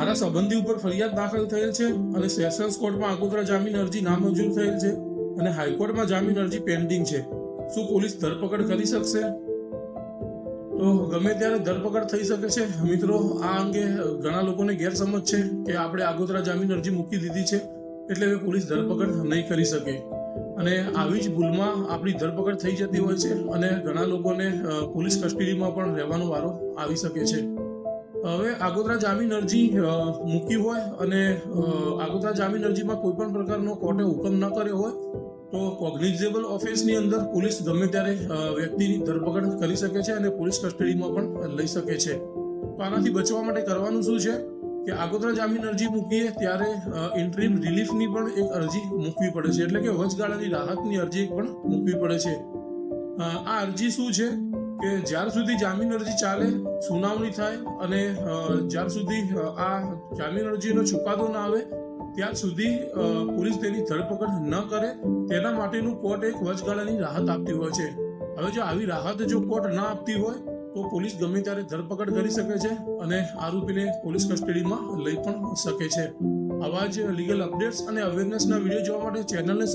મારા સંબંધી ઉપર ફરિયાદ દાખલ થયેલ છે અને સેશન્સ કોર્ટમાં આગોતરા જામીન અરજી નામંજૂર થયેલ છે અને હાઈકોર્ટમાં જામીન અરજી પેન્ડિંગ છે. શું પોલીસ ધરપકડ કરી શકશે? તો ગમે ત્યારે ધરપકડ થઈ શકે છે મિત્રો. આ અંગે ઘણા લોકોને ગેરસમજ છે કે આપણે આગોતરા જામીન અરજી મૂકી દીધી છે એટલે હવે પોલીસ ધરપકડ નહીં કરી શકે, અને આવી જ ભૂલમાં આપણી ધરપકડ થઈ જતી હોય છે અને ઘણા લોકોને પોલીસ કસ્ટડીમાં પણ રહેવાનો વારો આવી શકે છે. હવે આગોતરા જામીન અરજી મૂકી હોય અને આગોતરા જામીન અરજીમાં કોઈ પણ પ્રકારનો કોર્ટે હુકમ ન કર્યો હોય તો કોગ્નિઝેબલ ઓફેન્સની અંદર પોલીસ ગમે ત્યારે વ્યક્તિની ધરપકડ કરી શકે છે અને પોલીસ કસ્ટડીમાં પણ લઈ શકે છે. તો આનાથી બચવા માટે કરવાનું શું છે કે આગોતરા જામીન અરજી મૂકીએ ત્યારે ઇન્ટરીમ રિલીફની પણ એક અરજી મૂકવી પડે છે, એટલે કે વચગાળાની રાહતની અરજી પણ મૂકવી પડે છે. આ અરજી શું છે કે જ્યાર સુધી જામીન અરજી ચાલે, સુનાવણી થાય અને જ્યાર સુધી આ જામીન અરજીનો ચુકાદો ના આવે ત્યાર સુધી પોલીસ તેની ધરપકડ ન કરે તેના માટેનું કોર્ટ એક વચગાળાની રાહત આપતી હોય છે. હવે જો આવી રાહત જો કોર્ટ ના આપતી હોય તો પોલીસ ગમે ત્યારે ધરપકડ કરી શકે છે અને આરોપીને પોલીસ કસ્ટડીમાં લઈ પણ શકે છે. આવા જ લીગલ અપડેટ્સ અને અવેરનેસના વિડીયો જોવા માટે ચેનલને